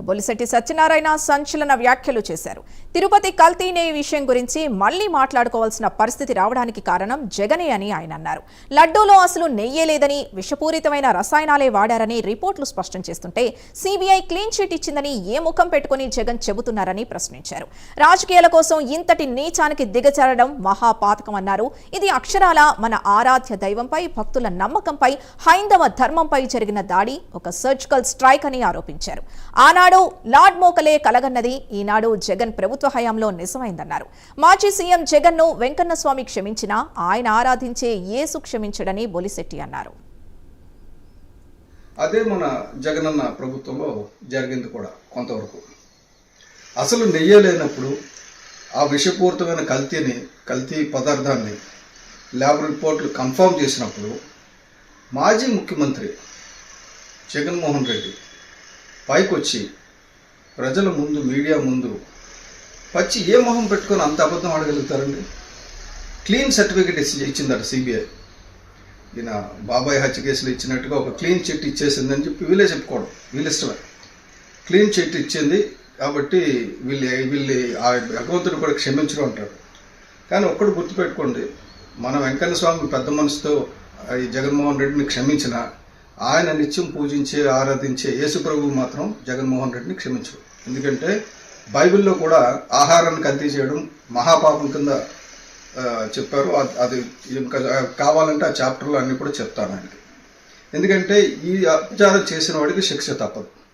బొలిశెట్టి సత్యనారాయణ సంచలన వ్యాఖ్యలు చేశారు. తిరుపతి కల్తీ నెయ్యి విషయం గురించి మళ్లీ మాట్లాడుకోవాల్సిన పరిస్థితి రావడానికి కారణం జగనే అని ఆయన అన్నారు. లడ్డూలో అసలు నెయ్యే లేదని, విషపూరితమైన రసాయనాలే వాడారని రిపోర్టులు స్పష్టం చేస్తుంటే సీబీఐ క్లీన్ చిట్ ఇచ్చిందని ఏ ముఖం పెట్టుకుని జగన్ చెబుతున్నారని ప్రశ్నించారు. రాజకీయాల కోసం ఇంతటి నీచానికి దిగజారడం మహాపాతకం అన్నారు. ఇది అక్షరాల మన ఆరాధ్య దైవంపై, భక్తుల నమ్మకంపై, హైందవ ధర్మంపై జరిగిన దాడి ఒక సర్జికల్ స్ట్రైక్ అని ఆరోపించారు. ఆనాడు లార్డ్ మోకలే కలగన్నది ఈనాడు జగన్ ప్రభుత్వ హయాంలో నిజమైందన్నారు. మాజీ సీఎం జగన్ ను వెంకన్నస్వామి క్షమించినా ఆయన ఆరాధించే యేసు క్షమించడని బొలిశెట్టి అన్నారు. అదే మన జగనన్న ప్రభుత్వంలో జరిగింది కూడా కొంతవరకు. అసలు నెయ్యి లేనప్పుడు ఆ విషపూరితమైన కల్తీ పదార్థాన్ని ల్యాబ్ రిపోర్ట్లు కన్ఫర్మ్ చేసినప్పుడు మాజీ ముఖ్యమంత్రి జగన్మోహన్ రెడ్డి పైకొచ్చి ప్రజల ముందు, మీడియా ముందు వచ్చి ఏ మొహం పెట్టుకొని అంత అబద్ధం ఆడగలుగుతారండి? క్లీన్ సర్టిఫికెట్ ఇచ్చిందట సిబిఐ. ఈయన బాబాయ్ హత్య కేసులు ఇచ్చినట్టుగా ఒక క్లీన్ చిట్ ఇచ్చేసిందని చెప్పి వీళ్ళే చెప్పుకోవడం, వీళ్ళ ఇష్టమే. క్లీన్ చిట్ ఇచ్చింది కాబట్టి వీళ్ళు ఆ భగవంతుడు కూడా క్షమించడం అంటారు. కానీ ఒక్కడు గుర్తుపెట్టుకోండి, మన వెంకన్న స్వామి పెద్ద మనసుతో ఈ జగన్మోహన్ రెడ్డిని క్షమించిన ఆయన నిత్యం పూజించే, ఆరాధించే యేసుప్రభువు మాత్రం జగన్మోహన్ రెడ్డిని క్షమించరు. ఎందుకంటే బైబిల్లో కూడా ఆహారాన్ని కల్తీ చేయడం మహాపాపం కింద చెప్పారు. అది ఇంకా కావాలంటే ఆ చాప్టర్లో అన్ని కూడా చెప్తాను ఆయనకి. ఎందుకంటే ఈ అపచారం చేసిన వాడికి శిక్ష తప్పదు.